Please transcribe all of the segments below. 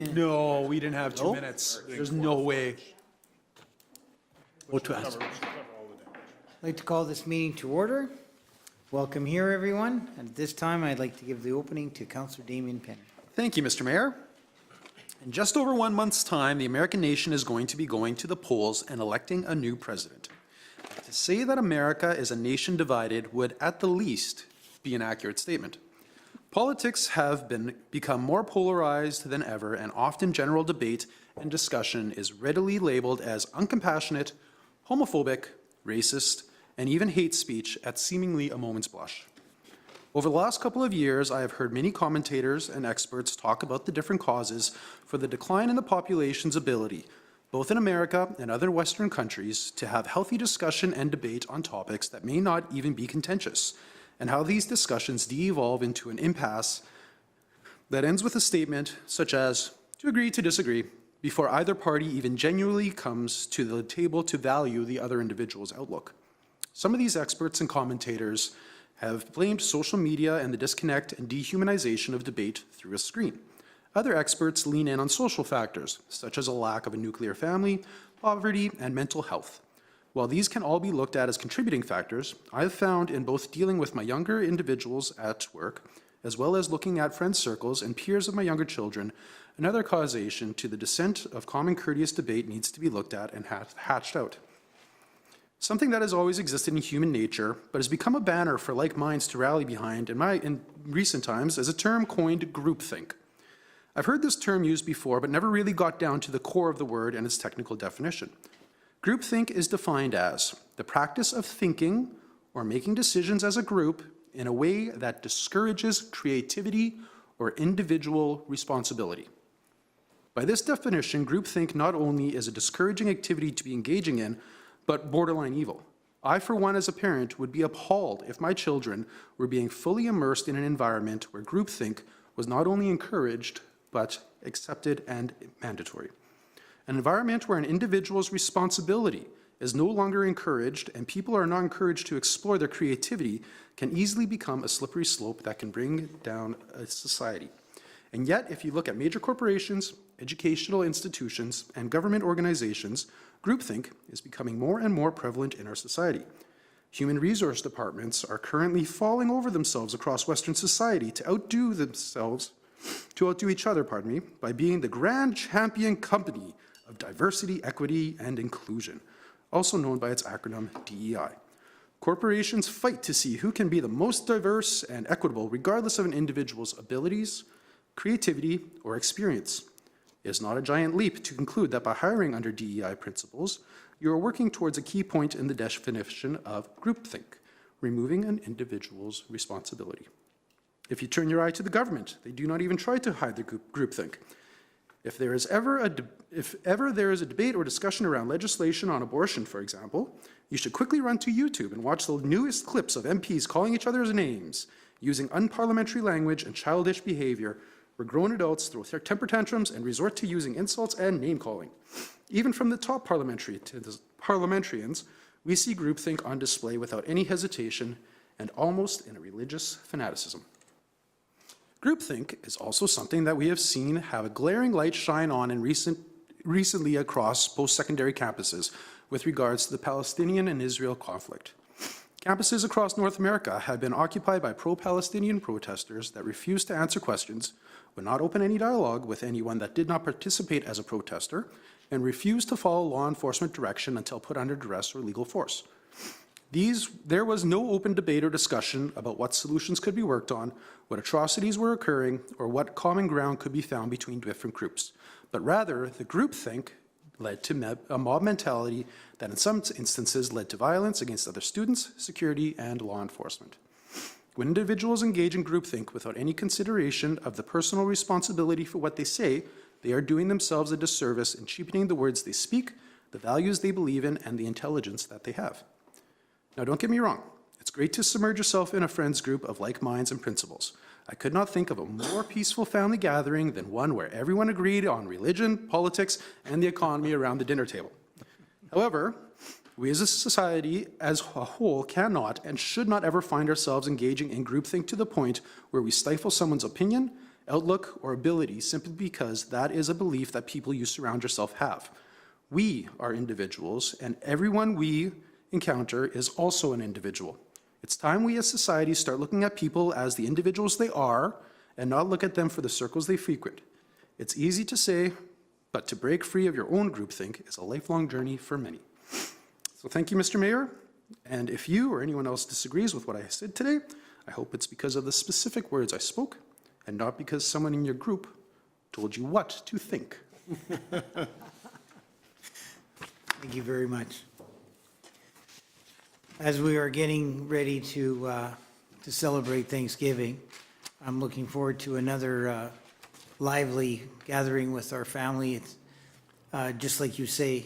No, we didn't have 2 minutes. There's no way. I'd like to call this meeting to order. Welcome here, everyone. And at this time, I'd like to give the opening to Councillor Damian Penner. Thank you, Mr. Mayor. In just over 1 month's time, the American nation is going to be going to the polls and electing a new president. To say that America is a nation divided would, at the least, be an accurate statement. Politics have become more polarized than ever, and often general debate and discussion is readily labeled as uncompassionate, homophobic, racist, and even hate speech at seemingly a moment's blush. Over the last couple of years, I have heard many commentators and experts talk about the different causes for the decline in the population's ability, both in America and other Western countries, to have healthy discussion and debate on topics that may not even be contentious, and how these discussions de-evolve into an impasse that ends with a statement such as, to agree to disagree, before either party even genuinely comes to the table to value the other individual's outlook. Some of these experts and commentators have blamed social media and the disconnect and dehumanization of debate through a screen. Other experts lean in on social factors, such as a lack of a nuclear family, poverty, and mental health. While these can all be looked at as contributing factors, I've found in both dealing with my younger individuals at work, as well as looking at friend circles and peers of my younger children, another causation to the descent of common courteous debate needs to be looked at and hatched out. Something that has always existed in human nature, but has become a banner for like minds to rally behind in recent times, is a term coined groupthink. I've heard this term used before, but never really got down to the core of the word and its technical definition. Groupthink is defined as the practice of thinking or making decisions as a group in a way that discourages creativity or individual responsibility. By this definition, groupthink not only is a discouraging activity to be engaging in, but borderline evil. I, for one, as a parent, would be appalled if my children were being fully immersed in an environment where groupthink was not only encouraged, but accepted and mandatory. An environment where an individual's responsibility is no longer encouraged and people are not encouraged to explore their creativity can easily become a slippery slope that can bring down a society. And yet, if you look at major corporations, educational institutions, and government organizations, groupthink is becoming more and more prevalent in our society. Human resource departments are currently falling over themselves across Western society to outdo each other, by being the grand champion company of diversity, equity, and inclusion, also known by its acronym DEI. Corporations fight to see who can be the most diverse and equitable regardless of an individual's abilities, creativity, or experience. It is not a giant leap to conclude that by hiring under DEI principles, you are working towards a key point in the definition of groupthink, removing an individual's responsibility. If you turn your eye to the government, they do not even try to hide the groupthink. If ever there is a debate or discussion around legislation on abortion, for example, you should quickly run to YouTube and watch the newest clips of MPs calling each other's names, using unparliamentary language and childish behavior, where grown adults throw their temper tantrums and resort to using insults and name-calling. Even from the top parliamentarians, we see groupthink on display without any hesitation and almost in a religious fanaticism. Groupthink is also something that we have seen have a glaring light shine on in recently across post-secondary campuses with regards to the Palestinian and Israel conflict. Campuses across North America have been occupied by pro-Palestinian protesters that refused to answer questions, would not open any dialogue with anyone that did not participate as a protester, and refused to follow law enforcement direction until put under duress or legal force. There was no open debate or discussion about what solutions could be worked on, what atrocities were occurring, or what common ground could be found between different groups. But rather, the groupthink led to a mob mentality that in some instances led to violence against other students, security, and law enforcement. When individuals engage in groupthink without any consideration of the personal responsibility for what they say, they are doing themselves a disservice in cheapening the words they speak, the values they believe in, and the intelligence that they have. Now, don't get me wrong. It's great to submerge yourself in a friends group of like minds and principles. I could not think of a more peaceful family gathering than one where everyone agreed on religion, politics, and the economy around the dinner table. However, we as a society as a whole cannot and should not ever find ourselves engaging in groupthink to the point where we stifle someone's opinion outlook, or ability simply because that is a belief that people you surround yourself have. We are individuals, and everyone we encounter is also an individual. It's time we as society start looking at people as the individuals they are and not look at them for the circles they frequent. It's easy to say, but to break free of your own groupthink is a lifelong journey for many. So thank you, Mr. Mayor. And if you or anyone else disagrees with what I said today, I hope it's because of the specific words I spoke and not because someone in your group told you what to think. Thank you very much. As we are getting ready to celebrate Thanksgiving, I'm looking forward to another lively gathering with our family. It's just like you say,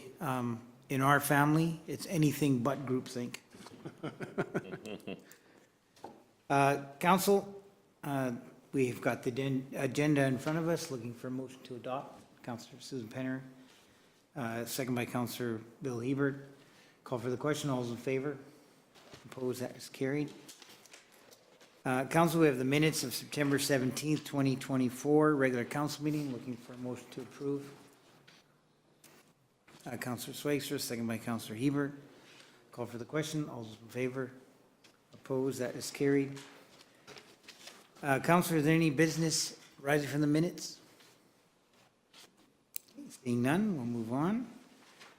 in our family, it's anything but groupthink. Council, we've got the agenda in front of us, looking for a motion to adopt. Councillor Susan Penner, second by Councillor Bill Hebert. Call for the question. All those in favor? Opposed? That is carried. Council, we have the minutes of September 17th, 2024, regular council meeting. Looking for a motion to approve. Councillor Schweitzer, second by Councillor Hebert. Call for the question. All those in favor? Opposed? That is carried. Councillor, is there any business rising from the minutes? Seeing none, we'll move on.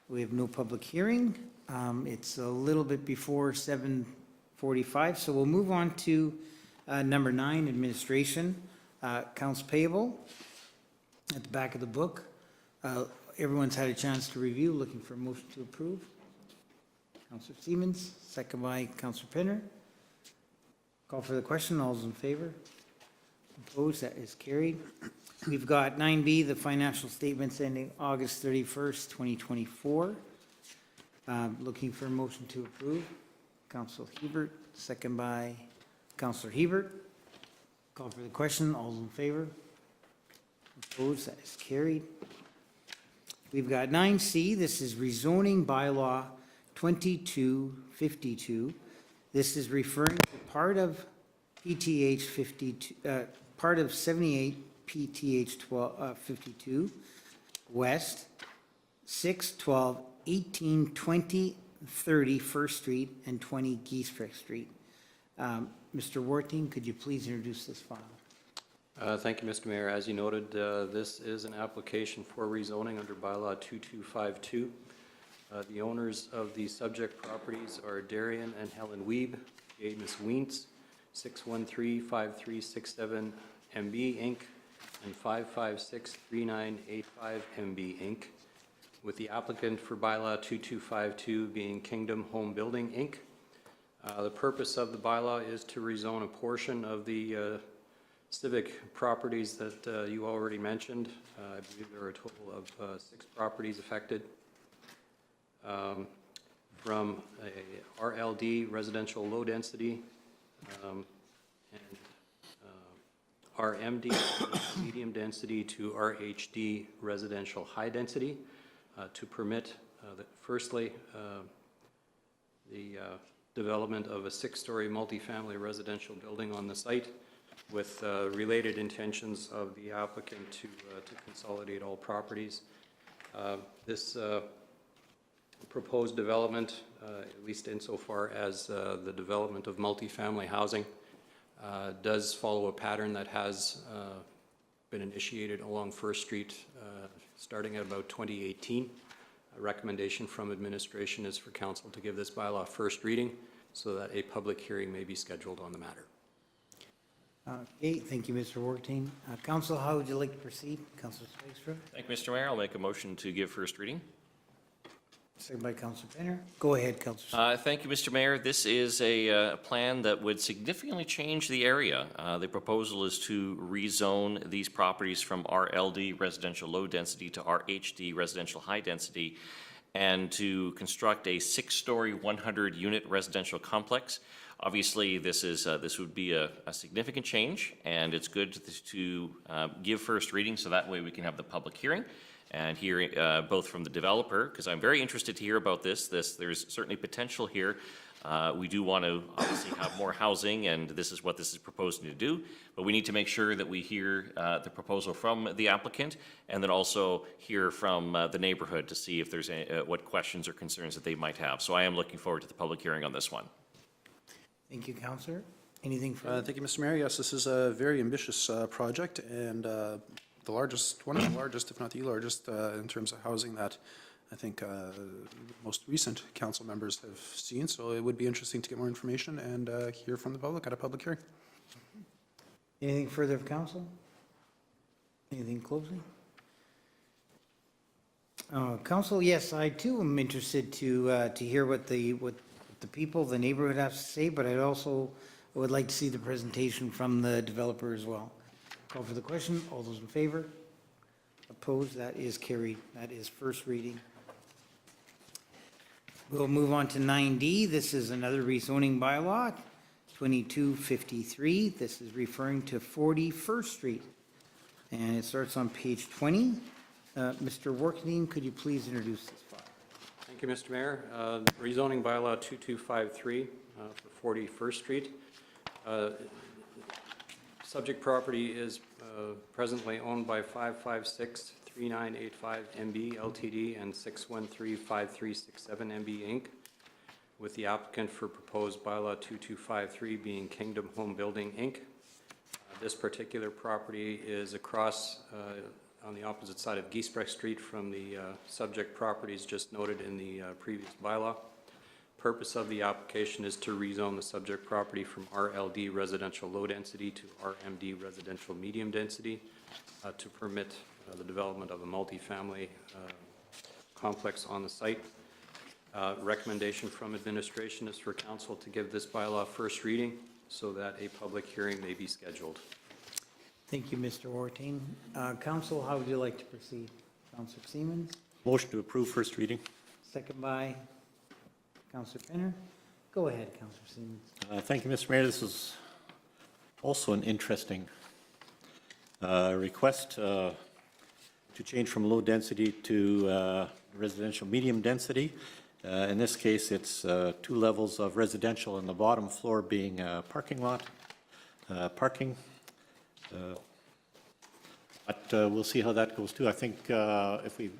We have no public hearing. It's a little bit before 7:45, so we'll move on to number 9, administration. Accounts payable at the back of the book. Everyone's had a chance to review. Looking for a motion to approve. Councillor Stevens, second by Councillor Penner. Call for the question. All those in favor? Opposed? That is carried. We've got 9B, the financial statements ending August 31st, 2024. Looking for a motion to approve. Councillor Hebert, second by Councillor Hebert. Call for the question. All those in favor? Opposed? That is carried. We've got 9C. This is Rezoning By-Law 2252. This is referring to part of PTH 52, part of 78 PTH 52 West, 6, 12, 18, 20, 30 First Street, and 20 Giesbrecht Street. Mr. Worthing, could you please introduce this file? Thank you, Mr. Mayor. As you noted, this is an application for rezoning under Bylaw 2252. The owners of the subject properties are Darian and Helen Wiebe, Amos Wientz, 613-5367 MB Inc. and 556-3985 MB Inc., with the applicant for Bylaw 2252 being Kingdom Home Building Inc. The purpose of the bylaw is to rezone a portion of the civic properties that you already mentioned. I believe there are a total of 6 properties affected. From a RLD, residential low density, and RMD, medium density, to RHD, residential high density, to permit, firstly, the development of a 6-story multifamily residential building on the site, with related intentions of the applicant to consolidate all properties. This proposed development, at least insofar as the development of multifamily housing, does follow a pattern that has been initiated along First Street starting at about 2018. A recommendation from administration is for council to give this bylaw first reading so that a public hearing may be scheduled on the matter. Okay, thank you, Mr. Worthing. Council, how would you like to proceed? Councillor Schweitzer, Thank you, Mr. Mayor. I'll make a motion to give first reading. second by Councillor Penner. Go ahead, Councillor. Thank you, Mr. Mayor. This is a plan that would significantly change the area. The proposal is to rezone these properties from RLD, residential low density, to RHD, residential high density, and to construct a 6-story, 100-unit residential complex. Obviously, this would be a significant change, and it's good to give first reading so that way we can have the public hearing and hear both from the developer, because I'm very interested to hear about this. There's certainly potential here We do want to obviously have more housing, and this is what this is proposing to do, but we need to make sure that we hear the proposal from the applicant, and then also hear from the neighborhood to see if there's what questions or concerns that they might have. So I am looking forward to the public hearing on this one. Thank you, Councillor. Anything further? Thank you, Mr. Mayor. Yes, this is a very ambitious project, and the largest, one of the largest, if not the largest, in terms of housing that I think most recent council members have seen. So it would be interesting to get more information and hear from the public at a public hearing. Anything further of council? Anything closing? Council, yes, I too am interested to hear what the people, the neighborhood have to say, but I also would like to see the presentation from the developer as well. Call for the question. All those in favor? Opposed? That is carried. That is first reading. We'll move on to 9D. This is another rezoning bylaw, 2253. This is referring to 41st Street. And it starts on page 20. Mr. Workney, could you please introduce this file? Thank you, Mr. Mayor. Rezoning bylaw 2253 for 41st Street. Subject property is presently owned by 556-3985 MB Ltd. and 613-5367 MB Inc., with the applicant for proposed bylaw 2253 being Kingdom Home Building Inc. This particular property is across on the opposite side of Giesbrecht Street from the subject properties just noted in the previous bylaw. Purpose of the application is to rezone the subject property from RLD residential low density to RMD residential medium density to permit the development of a multifamily complex on the site. Recommendation from administration is for council to give this bylaw first reading so that a public hearing may be scheduled. Thank you, Mr. Ortain. Council, how would you like to proceed? Councillor Siemens, Motion to approve first reading. second by Councillor Penner. Go ahead, Councillor Siemens. Thank you, Mr. Mayor. This is also an interesting request to change from low density to residential medium density. In this case, it's 2 levels of residential and the bottom floor being parking lot, parking. But we'll see how that goes too. I think if we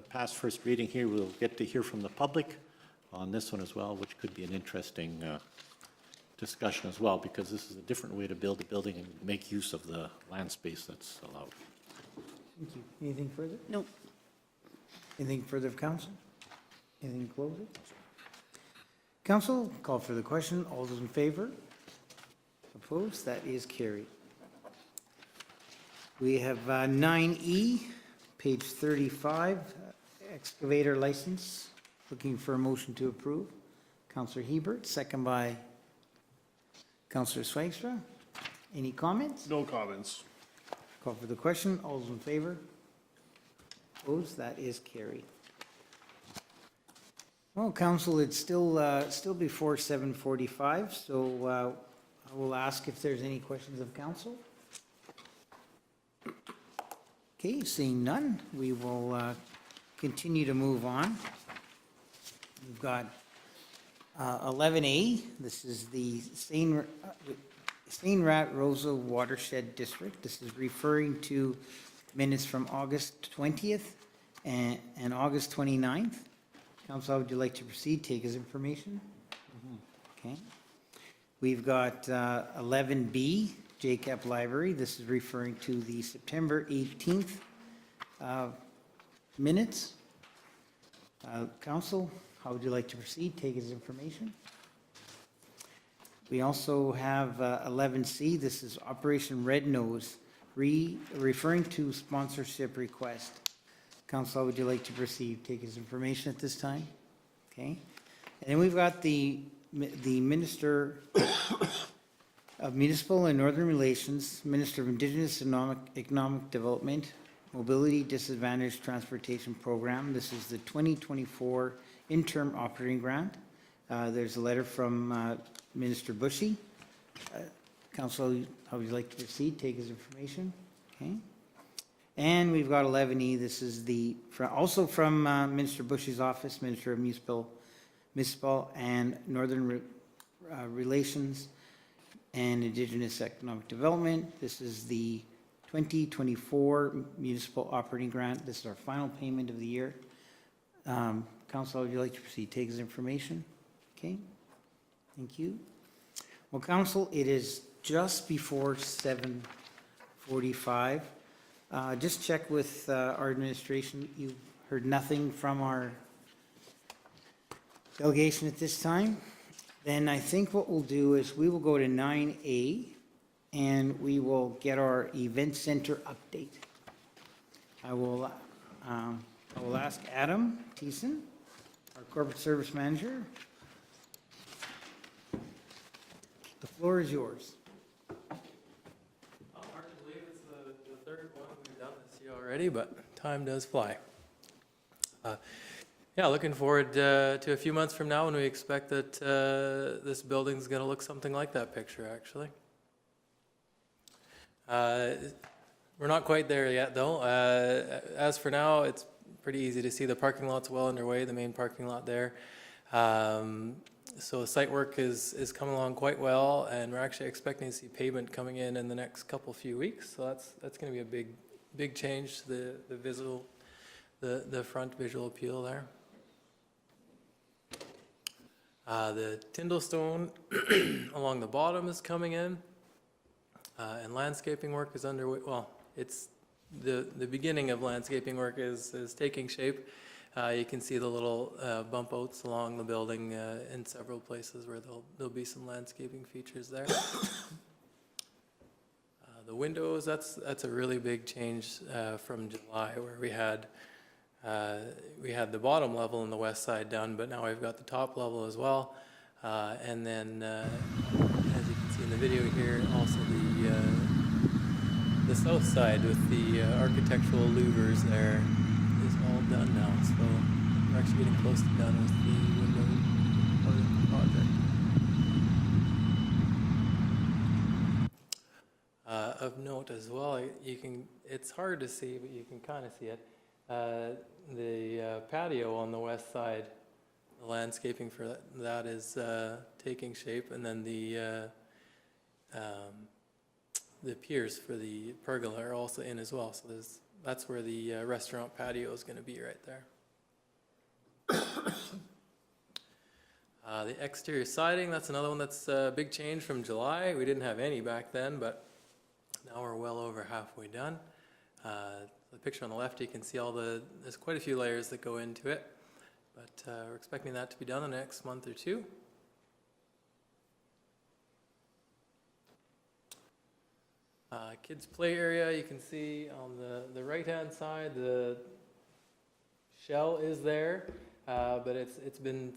pass first reading here, we'll get to hear from the public on this one as well, which could be an interesting discussion as well, because this is a different way to build a building and make use of the land space that's allowed. Thank you. Anything further? No. Anything further of council? Anything closing? Council, call for the question. All those in favor? Opposed? That is carried. We have 9E, page 35, excavator license. Looking for a motion to approve. Councillor Hebert, second by Councillor Swagstra. Any comments? No comments. Call for the question. All those in favor? Opposed? That is carried. Well, council, it's still before 7:45, so I will ask if there's any questions of council. Okay, seeing none, we will continue to move on. We've got 11A. This is the Seine Roseau Watershed District. This is referring to minutes from August 20th and August 29th. Council, how would you like to proceed? Take his information. Okay. We've got 11B, Epp Library. This is referring to the September 18th minutes. Council, how would you like to proceed? Take his information. We also have 11C. This is Operation Red Nose, referring to sponsorship request. Council, how would you like to proceed? Take his information at this time. Okay. And then we've got the Minister of Municipal and Northern Relations, Minister of Indigenous Economic Development, Mobility Disadvantaged Transportation Program. This is the 2024 interim operating grant. There's a letter from Minister Bushy. Council, how would you like to proceed? Take his information. Okay. And we've got 11E. This is from Minister Bushy's office, Minister of Municipal and Northern Relations and Indigenous Economic Development. This is the 2024 Municipal Operating Grant. This is our final payment of the year. Council, would you like to proceed? Take this information. Okay, thank you. Well, Council, it is just before 7:45. Just check with our administration. You heard nothing from our delegation at this time. Then I think what we'll do is we will go to 9A and we will get our event center update. I will ask Adam Thiessen, our corporate service manager. The floor is yours. Hard to believe it's the third one we've done this year already, but time does fly. Yeah, looking forward to a few months from now when we expect that this building's going to look something like that picture, actually. We're not quite there yet, though. As for now, it's pretty easy to see the parking lot's well underway, the main parking lot there. So the site work is coming along quite well, and we're actually expecting to see pavement coming in the next few weeks. So that's going to be a big change to the front visual appeal there. The Tyndallstone along the bottom is coming in, and landscaping work is underway. Well, it's the beginning of landscaping work is taking shape. You can see the little bump outs along the building in several places where there'll be some landscaping features there. The windows, that's a really big change from July, where we had the bottom level in the west side done, but now we've got the top level as well. And then, as you can see in the video here, also the south side with the architectural louvers there is all done now. So we're actually getting close to done with the window part of the project. Of note as well, it's hard to see, but you can kind of see it. The patio on the west side, the landscaping for that is taking shape, and then the piers for the pergola are also in as well. So that's where the restaurant patio is going to be right there. The exterior siding, that's another one that's a big change from July. We didn't have any back then, but now we're well over halfway done. The picture on the left, you can see there's quite a few layers that go into it, but we're expecting that to be done in the next month or two. Kids play area, you can see on the right-hand side, the shell is there, but it's been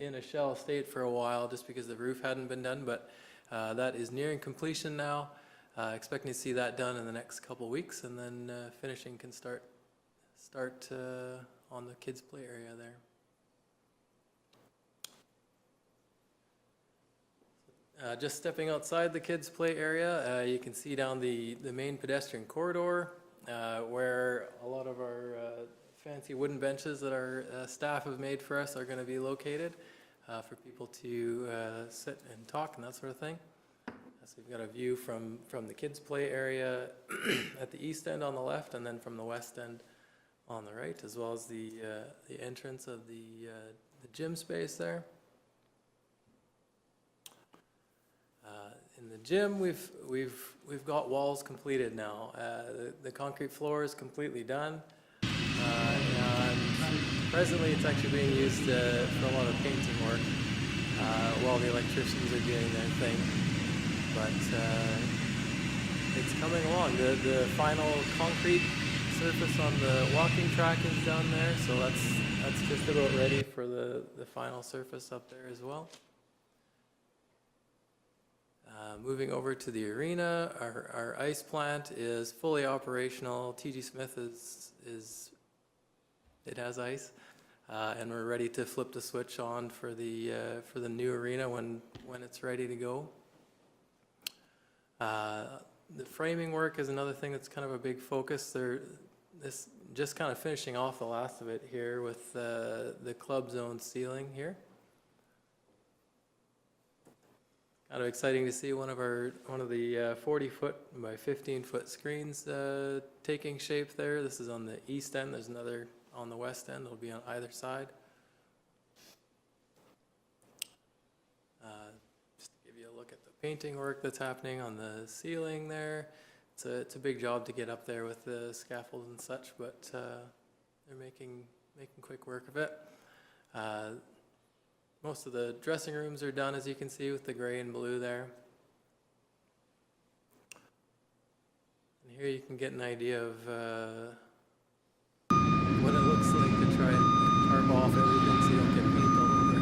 in a shell state for a while just because the roof hadn't been done, but that is nearing completion now. Expecting to see that done in the next couple weeks, and then finishing can start on the kids' play area there. Just stepping outside the kids' play area, you can see down the main pedestrian corridor where a lot of our fancy wooden benches that our staff have made for us are going to be located for people to sit and talk and that sort of thing. So we've got a view from the kids' play area at the east end on the left, and then from the west end on the right, as well as the entrance of the gym space there. In the gym, we've got walls completed now. The concrete floor is completely done, and presently it's actually being used for a lot of painting work while the electricians are doing their thing. But it's coming along. The final concrete surface on the walking track is down there, so that's just about ready for the final surface up there as well. Moving over to the arena, our ice plant is fully operational. TG Smith it has ice, and we're ready to flip the switch on for the new arena when it's ready to go. The framing work is another thing that's kind of a big focus. This just kind of finishing off the last of it here with the club zone ceiling here. Kind of exciting to see one of the 40-foot by 15-foot screens taking shape there. This is on the east end. There's another on the west end. It'll be on either side. Just to give you a look at the painting work that's happening on the ceiling there. It's a big job to get up there with the scaffold and such, but they're making quick work of it. Most of the dressing rooms are done, as you can see, with the gray and blue there. And here you can get an idea of what it looks like to try and tarp off everything so you don't get paint all over.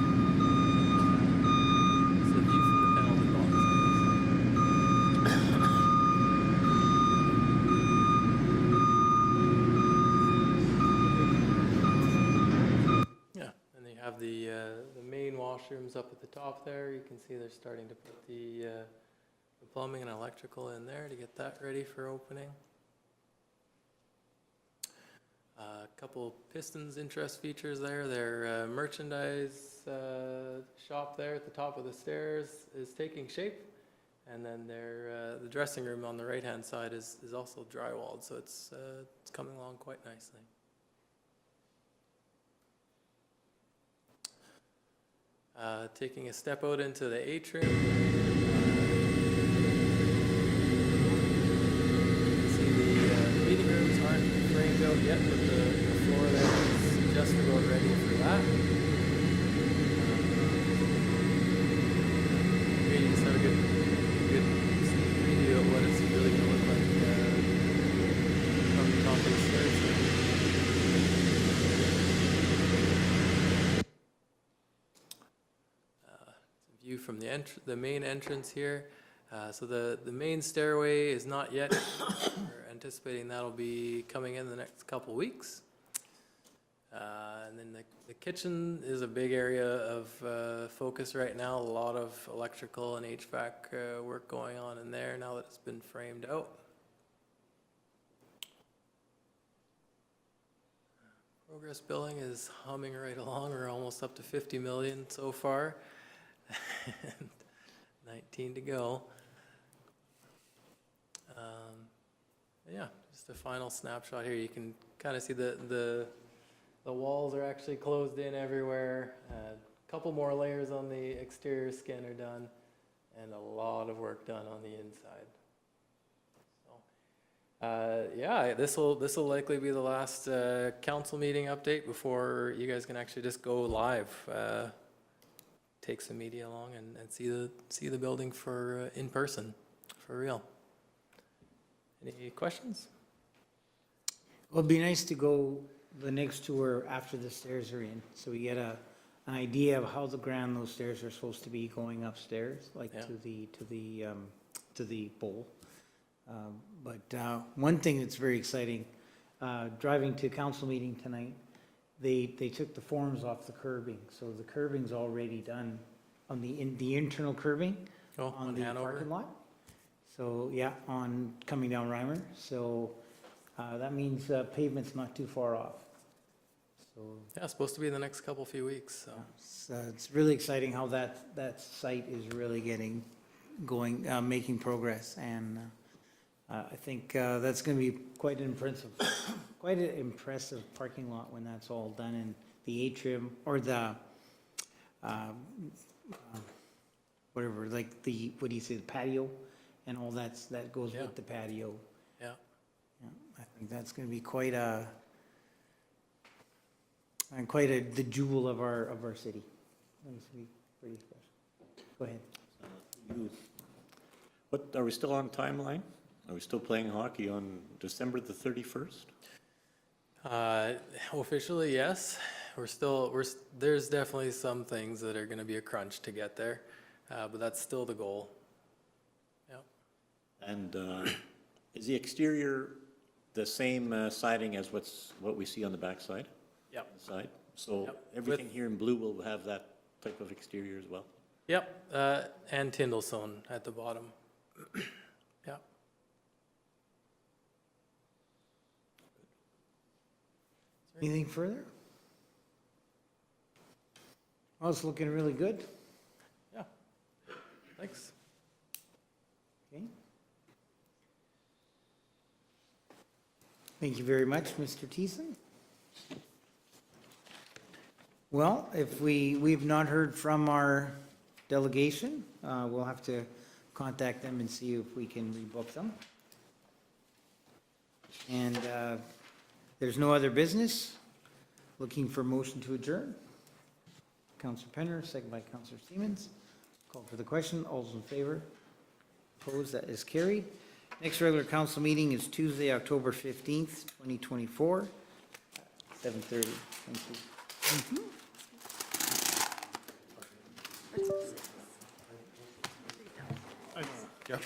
It's a view from the penalty box. Yeah, and they have the main washrooms up at the top there. You can see they're starting to put the plumbing and electrical in there to get that ready for opening. A couple Pistons interest features there. Their merchandise shop there at the top of the stairs is taking shape. And then the dressing room on the right-hand side is also drywalled, so it's coming along quite nicely. Taking a step out into the atrium. You can see the meeting rooms aren't framed out yet, but the floor there is just about ready for that. Here you just have a good sneak preview of what it's really going to look like from the top of the stairs. View from the main entrance here. So the main stairway is not yet. We're anticipating that'll be coming in the next couple weeks. And then the kitchen is a big area of focus right now. A lot of electrical and HVAC work going on in there now that it's been framed out. Progress billing is humming right along. We're almost up to 50 million so far. 19 to go. Yeah, just a final snapshot here. You can kind of see the walls are actually closed in everywhere. A couple more layers on the exterior skin are done, and a lot of work done on the inside. So, yeah, this will likely be the last council meeting update before you guys can actually just go live. Take some media along and see the building for in person, for real. Any questions? Well, it'd be nice to go the next tour after the stairs are in, so we get an idea of how the grand those stairs are supposed to be going upstairs, like Yeah. to the bowl. But one thing that's very exciting, driving to council meeting tonight, they took the forms off the curbing, so the curbing's already done on the internal curbing on the Hanover? parking lot. So, yeah, on coming down Reimer, so that means pavement's not too far off. So Yeah, it's supposed to be in the next few weeks. So it's really exciting how that site is really getting going, making progress, and I think that's going to be quite an impressive parking lot when that's all done, and the atrium or the whatever, like what do you say, the patio, and all that goes Yeah. with the patio. yeah, Yeah, I think that's going to be quite the jewel of our city. It's gonna be pretty special. Go ahead. What, are we still on timeline? Are we still playing hockey on December the 31st? officially, yes. There's definitely some things that are going to be a crunch to get there, but that's still the goal. Yeah. And is the exterior the same siding as what we see on the backside? Yep. Side? So Yep. everything here in blue will have that type of exterior as well? Yep, and Tyndallstone at the bottom. Yeah. Anything further? Oh, it's looking really good. Yeah. Thanks. Thank you very much, Mr. Thiessen. Well, if we've not heard from our delegation, we'll have to contact them and see if we can rebook them. And there's no other business. Looking for motion to adjourn. Councillor Penner, second by Councillor Stevens. Call for the question. All those in favor? Opposed? That is carried. Next regular council meeting is Tuesday, October 15th, 2024, 7:30. Thank you. Yeah.